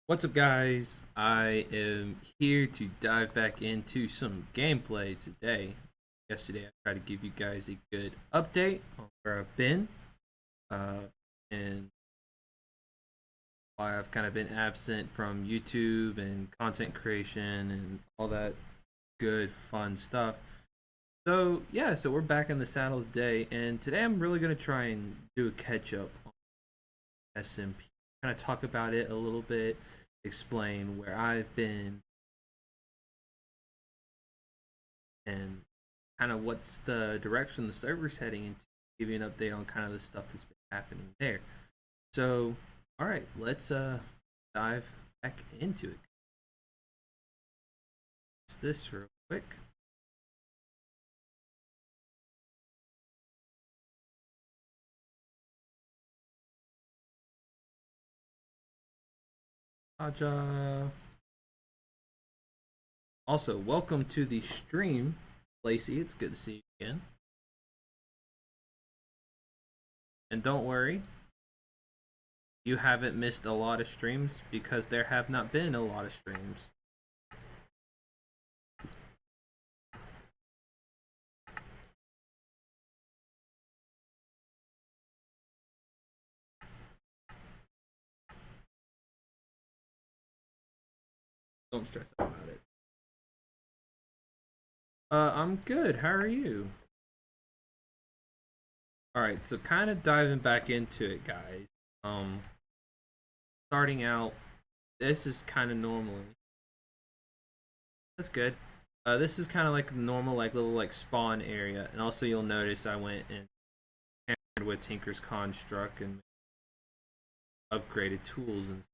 What's up, guys? I am here to dive back into some gameplay today. Yesterday, I tried to give you guys a good update on where I've been and why I've kind of been absent from YouTube and content creation and all that good, fun stuff. So we're back in the saddle today, and today I'm really going to try and do a catch up on SMP. Kind of talk about it a little bit, explain where I've been, and kind of what's the direction the server's heading into. Give you an update on kind of the stuff that's been happening there. So, all right, let's dive back into it. It's this real quick. Aja. Also, welcome to the stream, Lacey. It's good to see you again. And don't worry, you haven't missed a lot of streams because there have not been a lot of streams. Don't stress out about it. I'm good. How are you? Alright, so kind of diving back into it, guys. Starting out, this is kind of normally. That's good. This is kind of like normal, like little like spawn area, and also you'll notice I went and paired with Tinker's Construct and upgraded tools and stuff,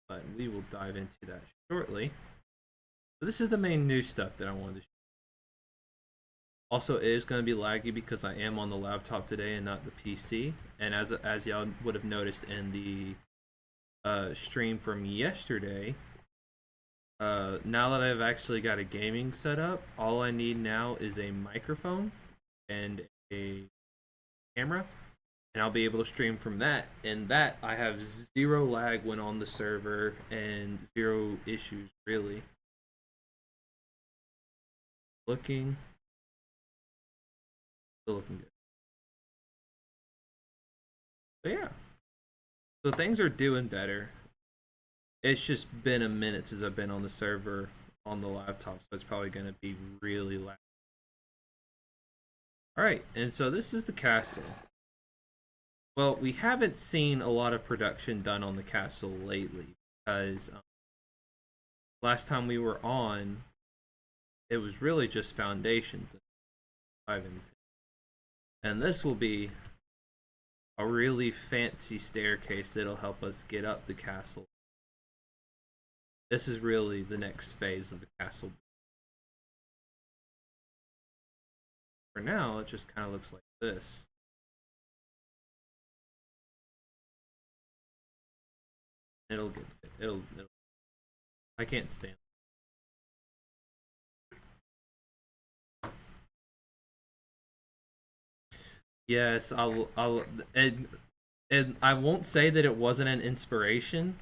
but we will dive into that shortly. So this is the main new stuff that I wanted to show. Also, it is going to be laggy because I am on the laptop today and not the PC. And as y'all would have noticed in the stream from yesterday, now that I've actually got a gaming setup, all I need now is a microphone and a camera, and I'll be able to stream from that. And that I have zero lag when on the server and zero issues really. Still looking good. But yeah, so things are doing better. It's just been a minute since I've been on the server on the laptop, so it's probably going to be really loud. Alright, and so this is the castle. Well, we haven't seen a lot of production done on the castle lately because last time we were on, it was really just foundations. And this will be a really fancy staircase that'll help us get up the castle. This is really the next phase of the castle. For now, it just kind of looks like this. It'll I can't stand it. Yes, and I won't say that it wasn't an inspiration.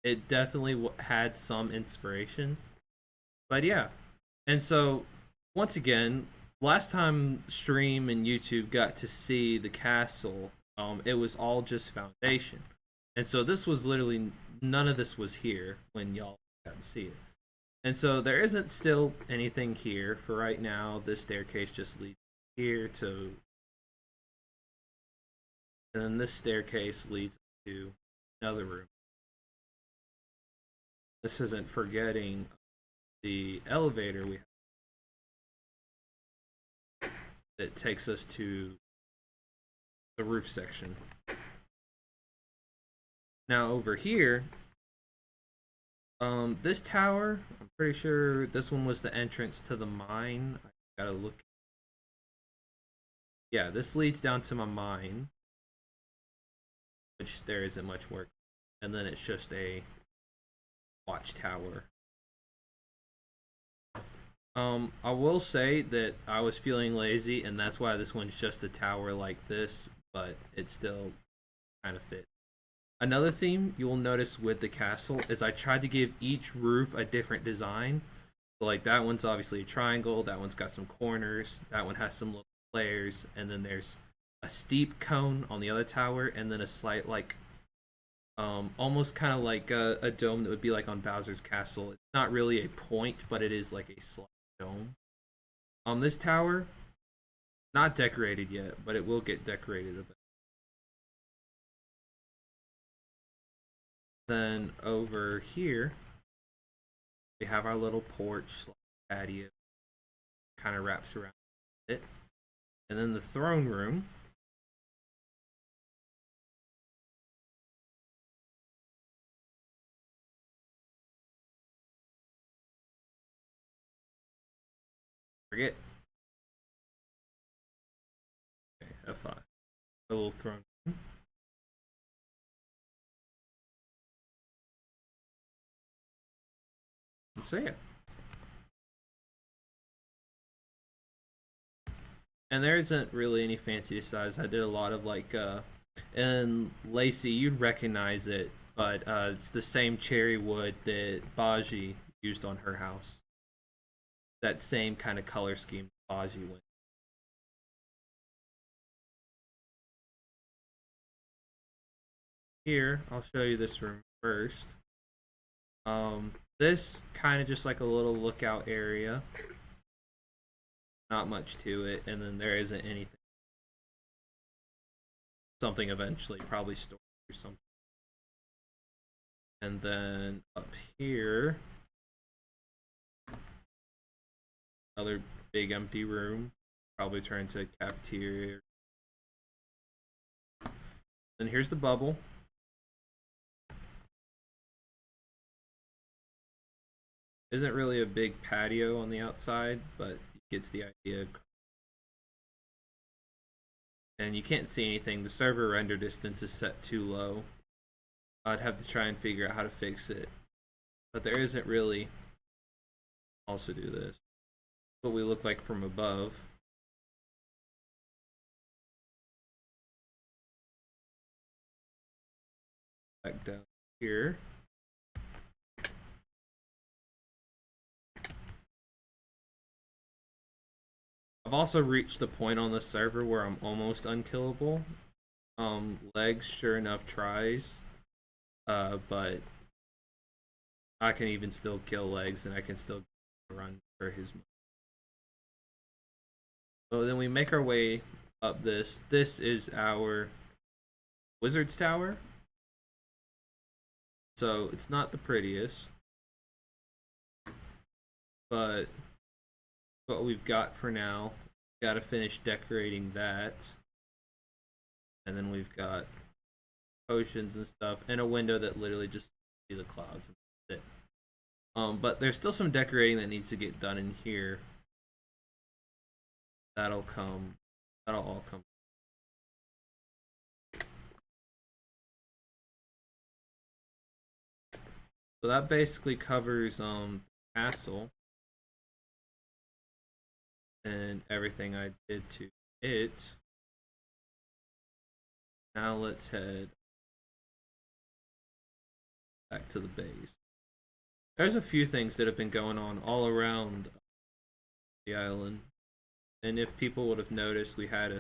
It definitely had some inspiration. But yeah. And so, once again, last time stream and YouTube got to see the castle, it was all just foundation. And so this was literally, none of this was here when y'all got to see it. And so there isn't still anything here for right now. This staircase just leads here to, and then this staircase leads to another room. This isn't forgetting the elevator we have that takes us to the roof section. Now over here, this tower, I'm pretty sure this one was the entrance to the mine. I gotta look. Yeah, this leads down to my mine, which there isn't much work. And then it's just a watchtower. I will say that I was feeling lazy, and that's why this one's just a tower like this, but it still kind of fits. Another theme you will notice with the castle is I tried to give each roof a different design. So like that one's obviously a triangle, that one's got some corners, that one has some little flares, and then there's a steep cone on the other tower, and then a slight like almost kind of like a dome that would be like on Bowser's castle. It's not really a point, but it is like a slight dome. This tower, not decorated yet, but it will get decorated a bit. Then over here, we have our little porch patio, kind of wraps around it, and then the throne room. Forget. Okay, F5. A little throne room. So yeah. And there isn't really any fancy size. I did a lot of like and Lacey, you'd recognize it, but it's the same cherry wood that Baji used on her house. That same kind of color scheme Baji went. Here, I'll show you this room first. This kind of just like a little lookout area. Not much to it, and then there isn't anything. Something eventually, probably storage or something. And then up here, another big empty room, probably turn into a cafeteria. And here's the bubble. Isn't really a big patio on the outside, but gets the idea. And you can't see anything. The server render distance is set too low. I'd have to try and figure out how to fix it. But there isn't really. Also do this. What we look like from above. Back down here. I've also reached the point on the server where I'm almost unkillable. Legs sure enough tries, but I can even still kill Legs, and I can still run for his. So then we make our way up this. This is our Wizard's Tower. So it's not the prettiest, but what we've got for now. Got to finish decorating that, and then we've got potions and stuff, and a window that literally just see the clouds. And that's it. But there's still some decorating that needs to get done in here. That'll come. That'll all come. So that basically covers castle and everything I did to it. Now let's head back to the base. There's a few things that have been going on all around the island, and if people would have noticed, we had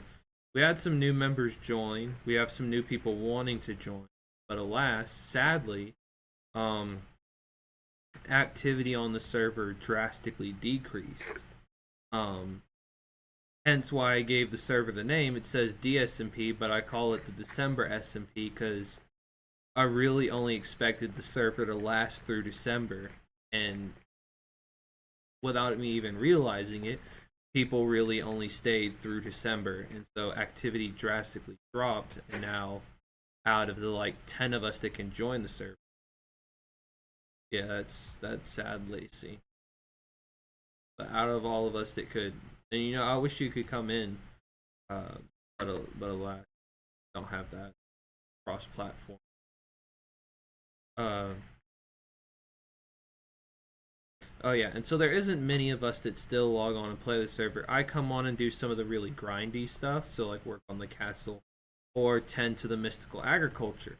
some new members join. We have some new people wanting to join, but alas, sadly, activity on the server drastically decreased. Hence why I gave the server the name. It says DSMP, but I call it the December SMP because I really only expected the server to last through December, and without me even realizing it, people really only stayed through December, and so activity drastically dropped, and now out of the like 10 of us that can join the server. Yeah, that's sad, Lacey. But out of all of us that could, and I wish you could come in, but alas, don't have that cross-platform. Oh yeah, and so there isn't many of us that still log on and play the server. I come on and do some of the really grindy stuff, so like work on the castle or tend to the mystical agriculture.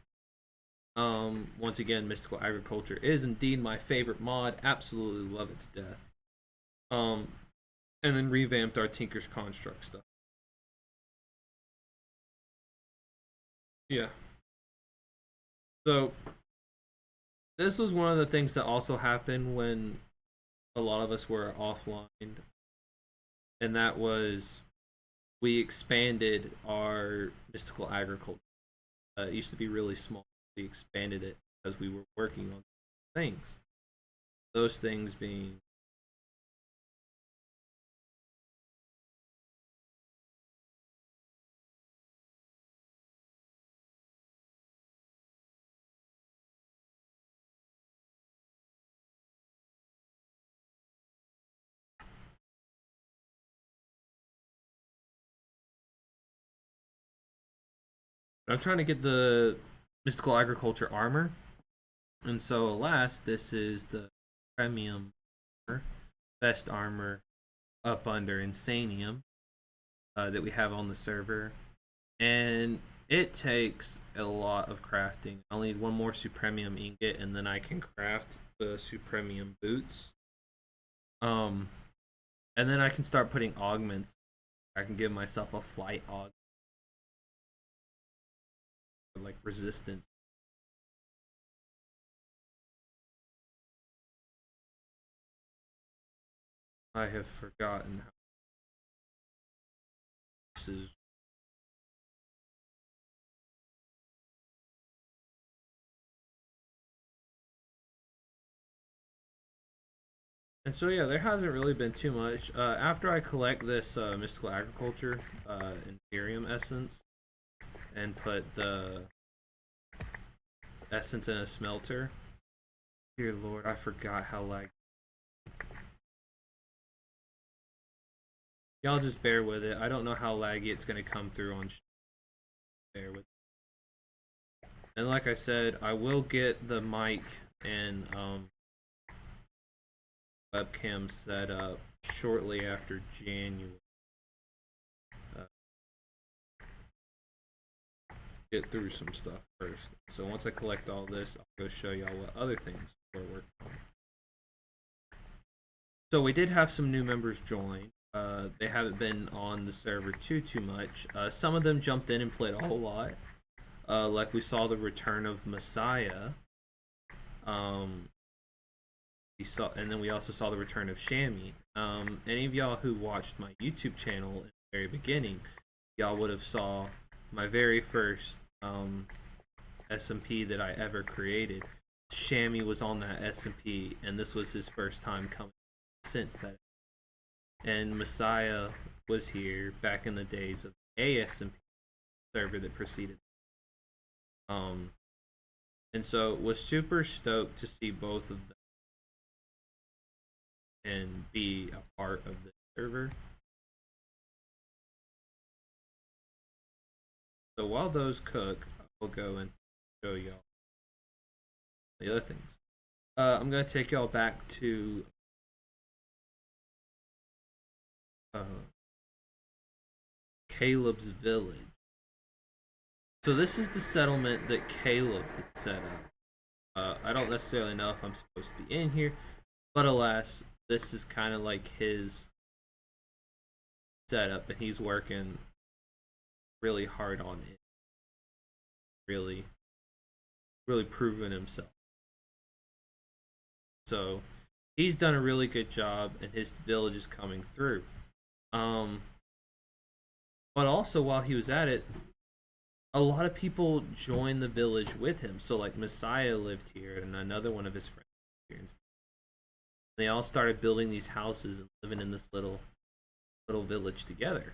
Once again, Mystical Agriculture is indeed my favorite mod. Absolutely love it to death. Um, and then revamped our Tinker's Construct stuff. Yeah. So this was one of the things that also happened when a lot of us were offline, and that was we expanded our Mystical Agriculture. It used to be really small. We expanded it because we were working on things. Those things being I'm trying to get the Mystical Agriculture armor, and so alas, this is the premium armor, best armor up under Insanium that we have on the server, and it takes a lot of crafting. I'll need one more Supremium ingot, and then I can craft the Supremium boots. Um, and then I can start putting augments. I can give myself a flight aug, like resistance. I have forgotten how this is. And so yeah, there hasn't really been too much. After I collect this Mystical Agriculture Imperium essence and put the essence in a smelter. Dear Lord, I forgot how lag. Y'all just bear with it. I don't know how laggy it's gonna come through on. Bear with. And like I said, I will get the mic and webcam set up shortly after January. Get through some stuff first. So once I collect all this, I'll go show y'all what other things we're working on. So we did have some new members join. They haven't been on the server too much. Some of them jumped in and played a whole lot. Like we saw the return of Messiah. We saw, and then we also saw the return of Shammy. Any of y'all who watched my YouTube channel in the very beginning, y'all would have saw my very first SMP that I ever created. Shammy was on that SMP, and this was his first time coming since that. And Messiah was here back in the days of the ASMP server that preceded. And so was super stoked to see both of them and be a part of the server. So while those cook, I'll go and show y'all the other things. I'm gonna take y'all back to Caleb's village. So this is the settlement that Caleb has set up. I don't necessarily know if I'm supposed to be in here, but alas, this is kind of like his setup, and he's working really hard on it. Really proving himself. So he's done a really good job, and his village is coming through. But also while he was at it, a lot of people joined the village with him. So like Messiah lived here, and another one of his friends here. And they all started building these houses and living in this little village together.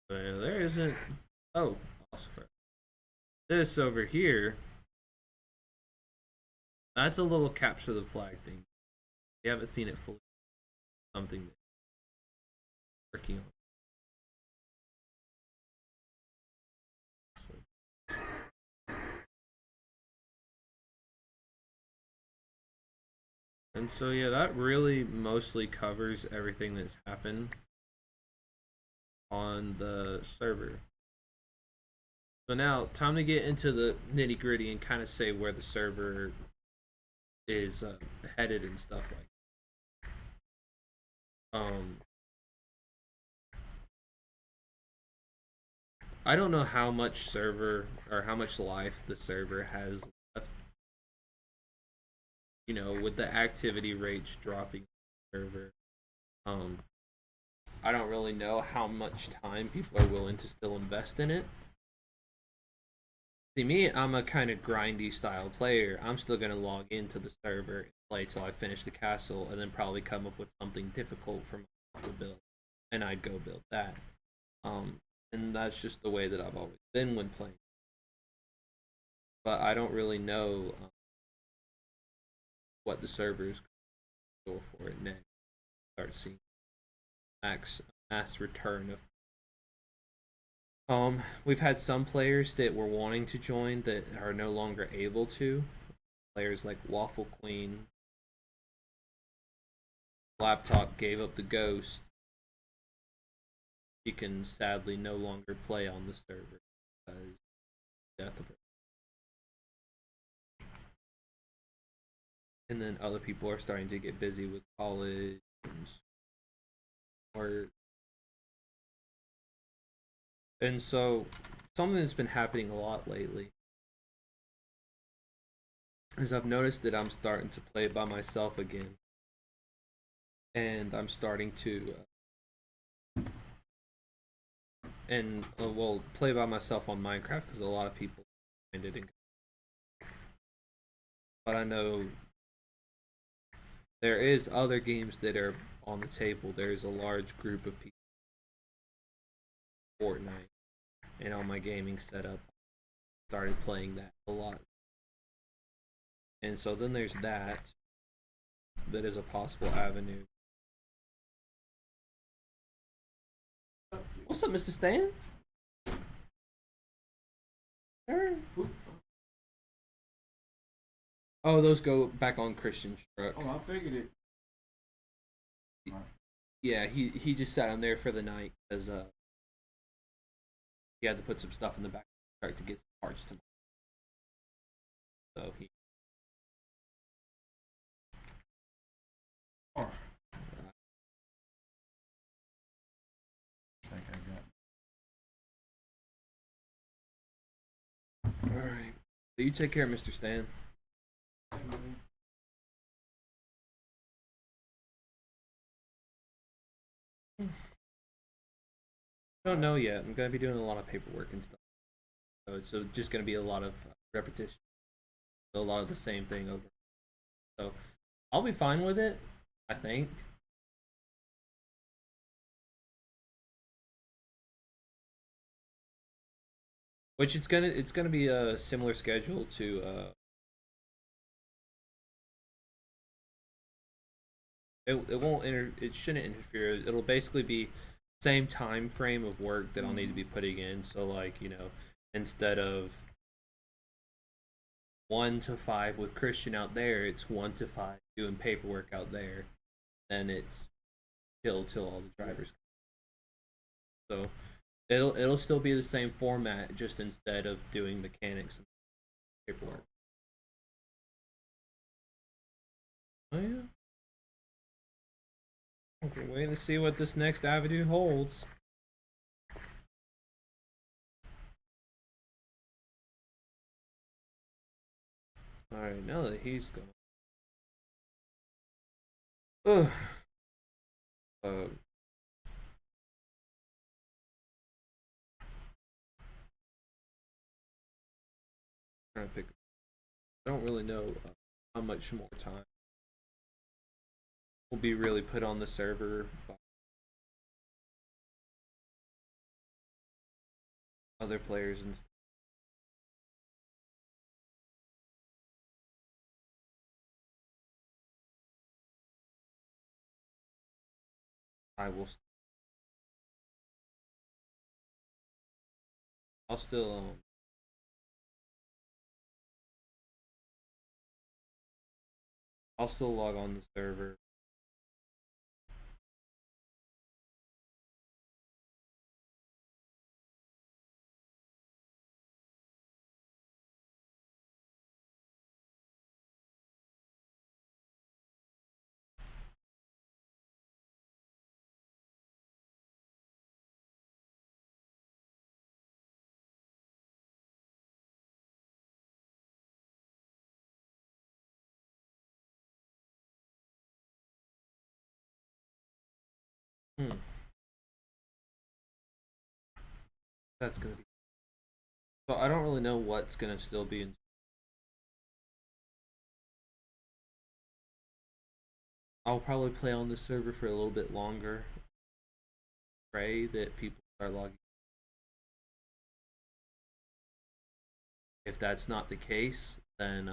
Well, there isn't. Oh, also this over here. That's a little capture the flag thing. You haven't seen it fully. Something working on. And so yeah, that really mostly covers everything that's happened on the server. So now, time to get into the nitty gritty and kind of say where the server is headed and stuff like. Um, I don't know how much server or how much life the server has left. You know, with the activity rates dropping on the server. Um, I don't really know how much time people are willing to still invest in it. See, me, I'm a kind of grindy style player. I'm still gonna log into the server and play till I finish the castle, and then probably come up with something difficult for my to build, and I'd go build that. And that's just the way that I've always been when playing. But I don't really know what the servers go for it next. Start seeing mass return of. We've had some players that were wanting to join that are no longer able to. Players like Waffle Queen, Laptop gave up the ghost. She can sadly no longer play on the server because death of her. And then other people are starting to get busy with college and work. And so something that's been happening a lot lately is I've noticed that I'm starting to play by myself again. And I'm starting to well, play by myself on Minecraft because a lot of people find it. But I know there is other games that are on the table. There's a large group of people. Fortnite, and on my gaming setup, started playing that a lot. And so then there's that. That is a possible avenue. What's up, Mr. Stan? Sure. Oh, those go back on Christian's truck. Oh, I figured it. Yeah, he just sat on there for the night because he had to put some stuff in the back of the truck to get some parts tomorrow. So he. Oh. I think I got. All right. So you take care, Mr. Stan. I don't know yet. I'm gonna be doing a lot of paperwork and stuff. So it's just gonna be a lot of repetition. So a lot of the same thing over. So I'll be fine with it. I think. Which it's gonna be a similar schedule to it won't it shouldn't interfere. It'll basically be same time frame of work that I'll need to be putting in. So like, instead of 1 to 5 with Christian out there, it's 1 to 5 doing paperwork out there. Then it's till all the drivers come. So it'll still be the same format, just instead of doing mechanics and paperwork. Oh yeah. Okay, wait to see what this next avenue holds. Alright, now that he's gone. Ugh. Trying to pick. I don't really know how much more time will be really put on the server by other players and stuff. I will I'll still log on the server. Hmm. That's gonna be. So I don't really know what's gonna still be in. I'll probably play on the server for a little bit longer. Pray that people start logging. If that's not the case, then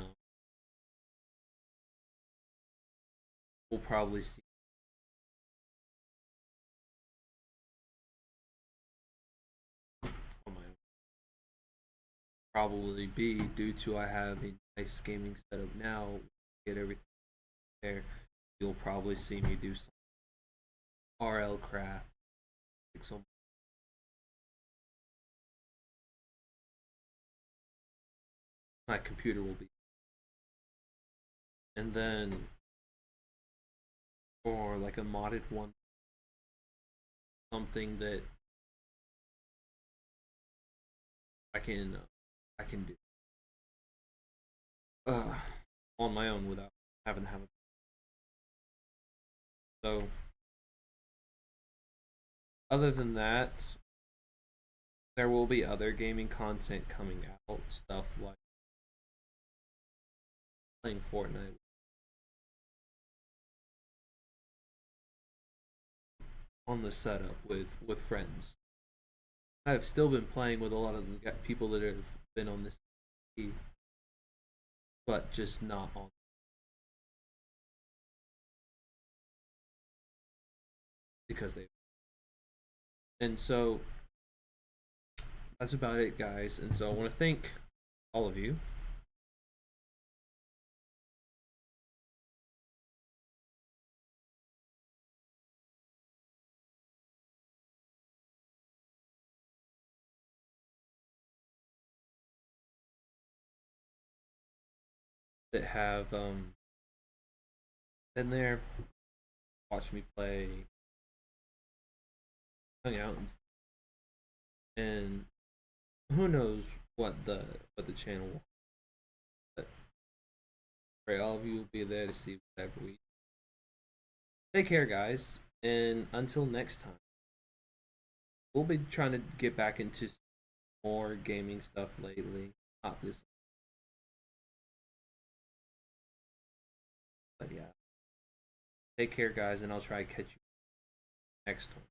we'll probably see. On my own. Probably be due to I have a nice gaming setup now. Get everything there. You'll probably see me do some RL craft. Some my computer will be, and then or like a modded one, something that I can do on my own without having to have a. So other than that, there will be other gaming content coming out, stuff like playing Fortnite on the setup with friends. I've still been playing with a lot of the people that have been on this team, but just not on because they. And so that's about it, guys. And so I want to thank all of you that have been there, watched me play, hung out, and who knows what the channel will. But pray all of you will be there to see whatever we. Take care, guys, and until next time, we'll be trying to get back into more gaming stuff lately. Not this, but yeah. Take care, guys, and I'll try to catch you next one.